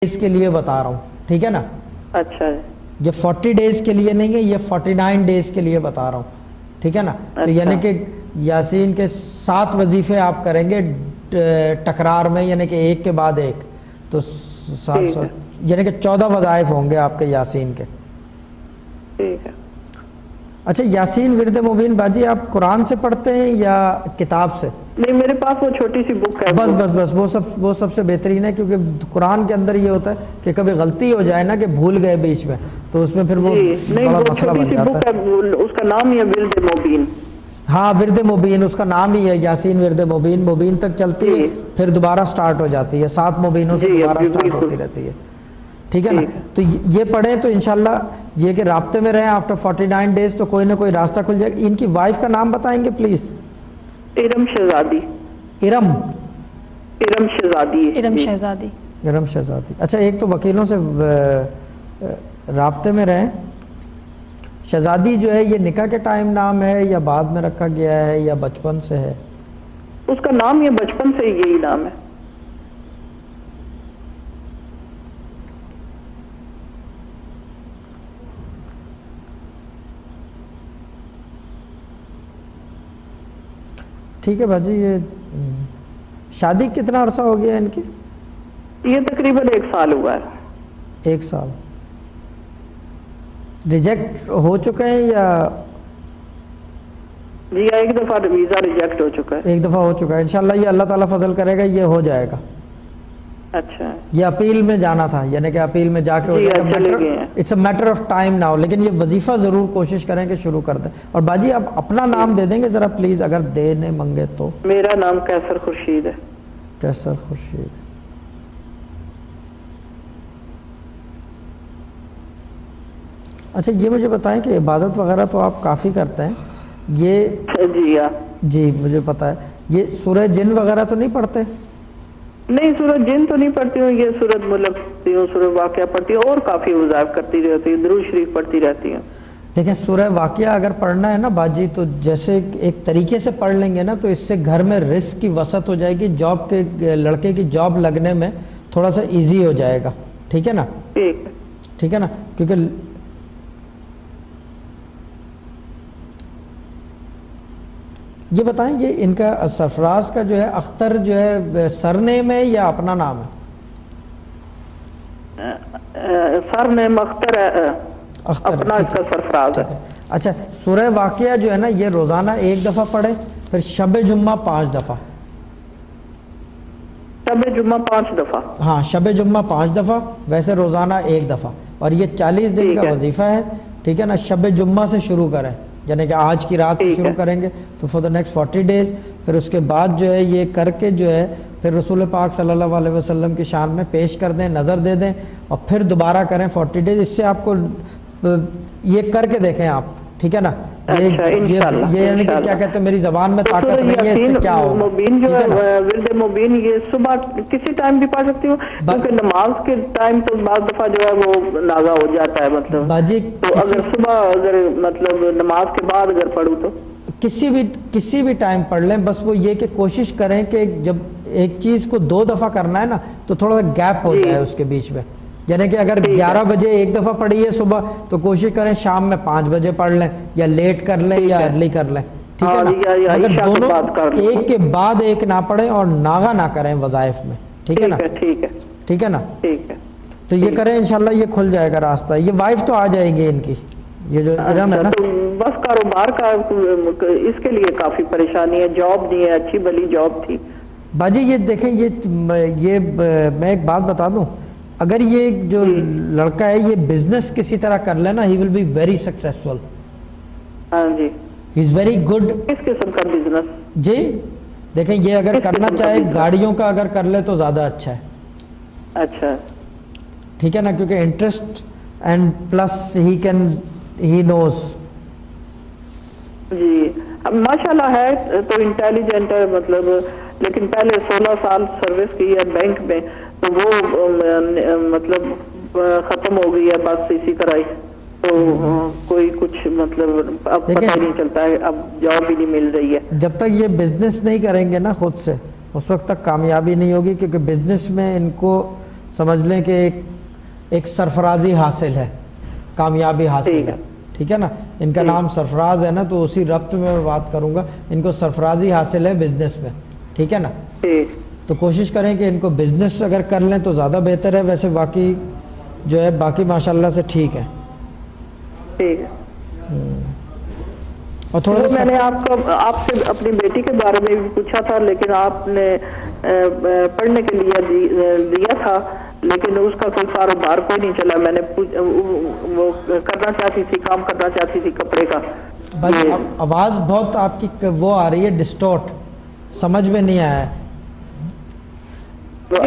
Days کے لیے بتا رہا ہوں، ٹھیک ہے نا؟ اچھا یہ 40 ڈیز کے لیے نہیں ہے، یہ 49 ڈیز کے لیے بتا رہا ہوں، ٹھیک ہے نا؟ تو یعنی کہ یاسین کے 7 وظیفے آپ کریں گے تکرار میں، یعنی کہ ایک کے بعد ایک، تو 700 یعنی کہ 14 وظائف ہوں گے آپ کے یاسین کے. ٹھیک ہے. اچھا، یاسین ورد مبین باجی آپ قرآن سے پڑھتے ہیں یا کتاب سے؟ نہیں، میرے پاس وہ چھوٹی سی بک ہے. بس وہ سب سے بہترین ہے، کیونکہ قرآن کے اندر یہ ہوتا ہے کہ کبھی غلطی ہو جائے نا کہ بھول گئے بیچ میں، تو اس میں پھر وہ بڑا مسئلہ بن جاتا ہے. اس کا نام ہی ہے ورد مبین. ہاں، ورد مبین اس کا نام ہی ہے، یاسین ورد مبین. مبین تک چلتی ہے، پھر دوبارہ سٹارٹ ہو جاتی ہے، 7 مبینوں سے دوبارہ سٹارٹ ہوتی رہتی ہے، ٹھیک ہے نا؟ تو یہ پڑھیں تو انشاءاللہ یہ کہ رابطے میں رہیں آفٹر 49 ڈیز تو کوئی نہ کوئی راستہ کھل جائے گا. ان کی وائف کا نام بتائیں گے پلیز؟ ارم شہزادی. ارم شہزادی. اچھا، ایک تو وکیلوں سے رابطے میں رہیں. شہزادی جو ہے یہ نکاح کے ٹائم نام ہے یا بعد میں رکھا گیا ہے یا بچپن سے ہے؟ اس کا نام یہ بچپن سے یہی نام ہے. ٹھیک ہے باجی. یہ شادی کتنا عرصہ ہو گیا ان کی؟ یہ تقریباً 1 سال ہوا ہے. 1 سال. ریجیکٹ ہو چکے ہیں یا؟ جی، ایک دفعہ ویزا ریجیکٹ ہو چکا ہے. 1 دفعہ ہو چکا ہے. انشاءاللہ یہ اللہ تعالیٰ فضل کرے گا، یہ ہو جائے گا. اچھا. یہ اپیل میں جانا تھا، یعنی کہ اپیل میں جا کے ہو جائے گا. It's a matter of time now. لیکن یہ وظیفہ ضرور کوشش کریں کہ شروع کر دیں. اور باجی آپ اپنا نام دے دیں گے ذرا پلیز، اگر دینے منگے تو؟ میرا نام کیسر خورشید ہے. کیسر خورشید. اچھا، یہ مجھے بتائیں کہ عبادت وغیرہ تو آپ کافی کرتے ہیں، یہ جی مجھے پتہ ہے. یہ سورہ جن وغیرہ تو نہیں پڑھتے؟ نہیں، سورہ جن تو نہیں پڑھتی ہوں. یہ سورۃ ملک پڑھتی ہوں، سورہ واقعہ پڑھتی ہوں، اور کافی وظائف کرتی رہتی ہوں، درود شریف پڑھتی رہتی ہوں. دیکھیں، سورہ واقعہ اگر پڑھنا ہے نا باجی، تو جیسے ایک طریقے سے پڑھ لیں گے نا تو اس سے گھر میں رزق کی وسعت ہو جائے گی، جاب کے لڑکے کی جاب لگنے میں تھوڑا سا ایزی ہو جائے گا، ٹھیک ہے نا؟ ٹھیک ہے نا؟ کیونکہ یہ بتائیں، یہ ان کا سرفراز کا جو ہے اختر جو ہے سر نیم ہے یا اپنا نام ہے؟ سر نیم اختر ہے، اپنا اس کا سرفراز ہے. اچھا، سورہ واقعہ جو ہے نا یہ روزانہ 1 دفعہ پڑھیں، پھر شب جمعہ 5 دفعہ. شب جمعہ 5 دفعہ؟ ہاں، شب جمعہ 5 دفعہ، ویسے روزانہ 1 دفعہ. اور یہ 40 دن کا وظیفہ ہے، ٹھیک ہے نا؟ شب جمعہ سے شروع کریں، یعنی کہ آج کی رات سے شروع کریں گے تو فور دا نیکسٹ 40 ڈیز. پھر اس کے بعد جو ہے یہ کر کے جو ہے پھر رسول پاک صلی اللہ علیہ وسلم کی شان میں پیش کر دیں، نظر دے دیں، اور پھر دوبارہ کریں 40 ڈیز. اس سے آپ کو یہ کر کے دیکھیں آپ، ٹھیک ہے نا؟ یہ یعنی کہ کیا کہتے ہیں، میری زبان میں طاقت نہیں ہے، اس سے کیا ہوگا. مبین جو ہے ورد مبین، یہ صبح کسی ٹائم بھی پڑھ سکتی ہوں، کیونکہ نماز کے ٹائم تو بعض دفعہ جو ہے وہ نازا ہو جاتا ہے. مطلب باجی تو اگر صبح مطلب نماز کے بعد اگر پڑھوں تو کسی بھی ٹائم پڑھ لیں. بس وہ یہ کہ کوشش کریں کہ جب ایک چیز کو 2 دفعہ کرنا ہے نا تو تھوڑا سا گیپ ہو جائے اس کے بیچ میں. یعنی کہ اگر 11 بجے 1 دفعہ پڑھی ہے صبح، تو کوشش کریں شام میں 5 بجے پڑھ لیں، یا لیٹ کر لیں یا ارلی کر لیں، ٹھیک ہے نا؟ اگر دونوں ایک کے بعد ایک نہ پڑھیں اور ناغا نہ کریں وظائف میں، ٹھیک ہے نا؟ ٹھیک ہے نا؟ تو یہ کریں، انشاءاللہ یہ کھل جائے گا راستہ. یہ وائف تو آ جائے گی ان کی، یہ جو ارم ہے نا. بس کاروبار کا اس کے لیے کافی پریشانی ہے، جاب نہیں ہے، اچھی بلی جاب تھی. باجی یہ دیکھیں، یہ میں ایک بات بتا دوں، اگر یہ جو لڑکا ہے یہ بزنس کسی طرح کر لینا، ہی ول بی ویری سکسیسفل. ہاں جی، ہی از ویری گڈ. کس قسم کا بزنس؟ جی دیکھیں، یہ اگر کرنا چاہے گاڑیوں کا اگر کر لے تو زیادہ اچھا ہے. اچھا، ٹھیک ہے نا؟ کیونکہ انٹرسٹ اینڈ پلس ہی نوز. جی ماشاءاللہ ہے تو انٹیلیجنٹ ہے، مطلب لیکن پہلے 16 سال سروس کی ہے بینک میں، تو وہ مطلب ختم ہو گئی ہے بس اسی طرح ہی. تو کوئی کچھ مطلب اب پتہ نہیں چلتا ہے، اب جاب بھی نہیں مل رہی ہے. جب تک یہ بزنس نہیں کریں گے نا خود سے، اس وقت تک کامیابی نہیں ہوگی. کیونکہ بزنس میں ان کو سمجھ لیں کہ ایک سرفرازی حاصل ہے, کامیابی حاصل ہے, ٹھیک ہے نا. ان کا نام سرفراز ہے نا, تو اسی ربط میں بات کروں گا. ان کو سرفرازی حاصل ہے بزنس میں, ٹھیک ہے نا. تو کوشش کریں کہ ان کو بزنس اگر کر لیں تو زیادہ بہتر ہے. ویسے باقی جو ہے باقی ماشاءاللہ سے ٹھیک ہے. ٹھیک ہے. اور تھوڑا میں نے آپ سے اپنی بیٹی کے بارے میں بھی پوچھا تھا, لیکن آپ نے پڑھنے کے لیے دیا تھا, لیکن اس کا کوئی کاروبار کوئی نہیں چلا. میں نے وہ کرنا چاہتی تھی, کام کرنا چاہتی تھی کپڑے کا. آواز بہت آپ کی وہ آ رہی ہے ڈسٹورٹ, سمجھ میں نہیں آیا ہے.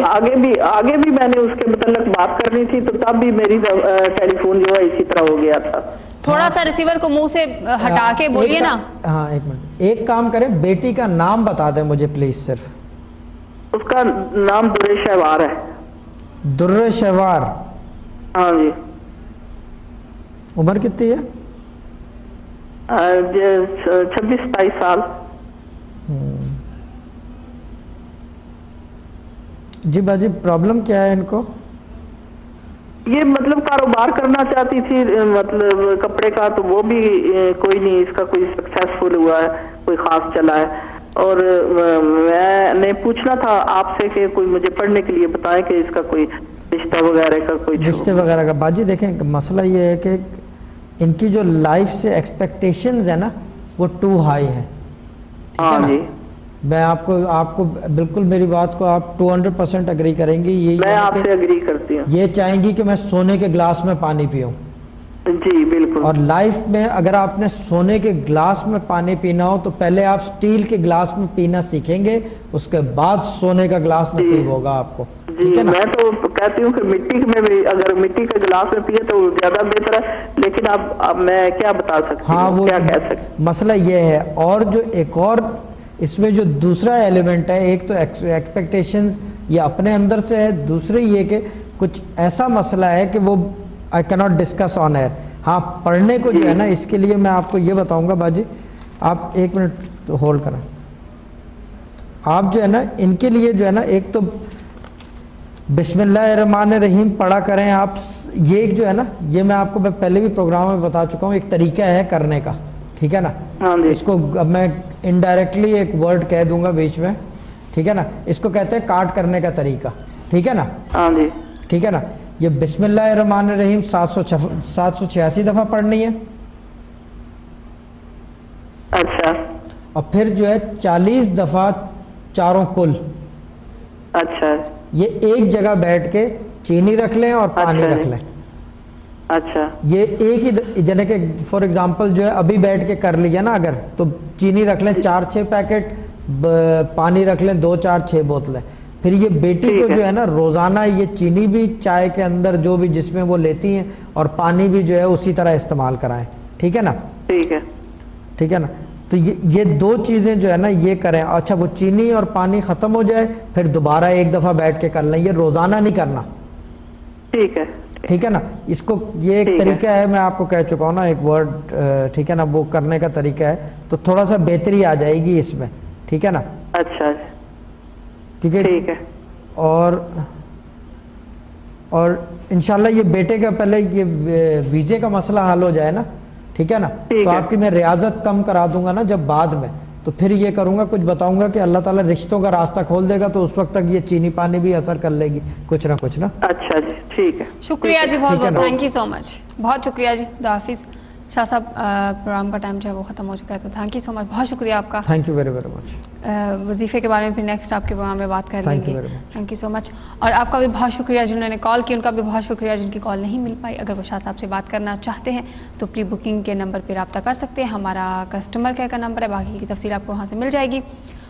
آگے بھی میں نے اس کے متعلق بات کرنی تھی, تو تب بھی میری ٹیلی فون جو ہے اسی طرح ہو گیا تھا. تھوڑا سا ریسیور کو منہ سے ہٹا کے بولیے نا. ہاں ایک منٹ, ایک کام کریں, بیٹی کا نام بتا دیں مجھے پلیز صرف. اس کا نام در شہوار ہے. در شہوار. ہاں جی. عمر کتنی ہے؟ 26-27 سال. جی باجی پرابلم کیا ہے ان کو؟ یہ مطلب کاروبار کرنا چاہتی تھی, مطلب کپڑے کا, تو وہ بھی کوئی نہیں, اس کا کوئی سکسیسفل ہوا ہے, کوئی خاص چلا ہے. اور میں نے پوچھنا تھا آپ سے کہ کوئی مجھے پڑھنے کے لیے بتائیں کہ اس کا کوئی رشتہ وغیرہ کا کوئی رشتے وغیرہ کا. باجی دیکھیں مسئلہ یہ ہے کہ ان کی جو لائف سے ایکسپیکٹیشنز ہے نا وہ ٹو ہائی ہے. ہاں جی. میں آپ کو بالکل میری بات کو آپ 200% اگری کریں گی. یہ میں آپ سے اگری کرتی ہوں. یہ چاہیں گی کہ میں سونے کے گلاس میں پانی پیوں. جی بالکل. اور لائف میں اگر آپ نے سونے کے گلاس میں پانی پینا ہو تو پہلے آپ سٹیل کے گلاس میں پینا سیکھیں گے, اس کے بعد سونے کا گلاس نصیب ہوگا آپ کو. جی میں تو کہتی ہوں کہ مٹی میں بھی اگر مٹی کے گلاس میں پیے تو زیادہ بہتر ہے, لیکن اب میں کیا بتا سکتی ہوں, کیا کہہ سکتی. مسئلہ یہ ہے. اور جو ایک اور اس میں جو دوسرا ایلیمنٹ ہے, ایک تو ایکسپیکٹیشنز یہ اپنے اندر سے ہے, دوسرے یہ کہ کچھ ایسا مسئلہ ہے کہ وہ I can't discuss on air. ہاں پڑھنے کو جو ہے نا, اس کے لیے میں آپ کو یہ بتاؤں گا باجی, آپ ایک منٹ ہولڈ کریں. آپ جو ہے نا ان کے لیے جو ہے نا ایک تو بسم اللہ الرحمن الرحیم پڑھا کریں آپ. یہ جو ہے نا یہ میں آپ کو پہلے بھی پروگرام میں بتا چکا ہوں, ایک طریقہ ہے کرنے کا, ٹھیک ہے نا. اس کو اب میں انڈائریکٹلی ایک ورڈ کہہ دوں گا بیچ میں, ٹھیک ہے نا. اس کو کہتے ہیں کاٹ کرنے کا طریقہ, ٹھیک ہے نا. ٹھیک ہے نا. یہ بسم اللہ الرحمن الرحیم 786 دفعہ پڑھنی ہے. اچھا. اور پھر جو ہے 40 دفعہ چاروں کل. اچھا. یہ ایک جگہ بیٹھ کے چینی رکھ لیں اور پانی رکھ لیں. اچھا. یہ ایک ہی جنے کہ فار ایگزامپل جو ہے ابھی بیٹھ کے کر لیا نا, اگر تو چینی رکھ لیں 4-6 پیکٹ, پانی رکھ لیں 2-4-6 بوتلیں. پھر یہ بیٹی کو جو ہے نا روزانہ یہ چینی بھی چائے کے اندر جو بھی جس میں وہ لیتی ہیں اور پانی بھی جو ہے اسی طرح استعمال کرائیں, ٹھیک ہے نا. ٹھیک ہے نا. تو یہ دو چیزیں جو ہے نا یہ کریں. اچھا وہ چینی اور پانی ختم ہو جائے پھر دوبارہ ایک دفعہ بیٹھ کے کر لیں. یہ روزانہ نہیں کرنا, ٹھیک ہے. ٹھیک ہے نا. اس کو یہ ایک طریقہ ہے, میں آپ کو کہہ چکا ہوں نا ایک ورڈ, ٹھیک ہے نا, وہ کرنے کا طریقہ ہے. تو تھوڑا سا بہتری آ جائے گی اس میں, ٹھیک ہے نا. اچھا ٹھیک ہے. اور انشاءاللہ یہ بیٹے کا پہلے یہ ویزے کا مسئلہ حل ہو جائے نا, ٹھیک ہے نا, تو آپ کی میں ریاضت کم کرا دوں گا نا جب بعد میں, تو پھر یہ کروں گا کچھ بتاؤں گا کہ اللہ تعالیٰ رشتوں کا راستہ کھول دے گا, تو اس وقت تک یہ چینی پانی بھی اثر کر لے گی کچھ نہ کچھ نا. اچھا جی ٹھیک ہے. شکریہ جی, بہت بہت تھینک یو سو مچ, بہت شکریہ جی. خدا حافظ. شاہ صاحب پروگرام کا ٹائم جو ہے وہ ختم ہو چکا ہے, تو تھینک یو سو مچ, بہت شکریہ آپ کا. Thank you very very much. وظیفے کے بارے میں پھر نیکسٹ آپ کے پروگرام میں بات کر لیں گے. تھینک یو سو مچ. اور آپ کا بھی بہت شکریہ جنہوں نے کال کی, ان کا بھی بہت شکریہ جن کی کال نہیں مل پائی. اگر وہ شاہ صاحب سے بات کرنا چاہتے ہیں تو پری بکنگ کے نمبر پہ رابطہ کر سکتے ہیں. ہمارا کسٹمر کیئر کا نمبر ہے, باقی کی تفصیل آپ کو وہاں سے مل جائے گی.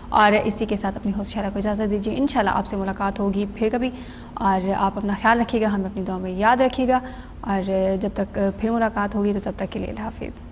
اور اسی کے ساتھ اپنی ہوسٹ شہرہ کو اجازت دیجیے. انشاءاللہ آپ سے ملاقات ہوگی پھر کبھی, اور آپ اپنا خیال رکھیے گا, ہمیں اپنی دعا میں یاد رکھیے گا. اور جب تک پھر ملاقات ہوگی تو تب تک کے لیے اللہ حافظ.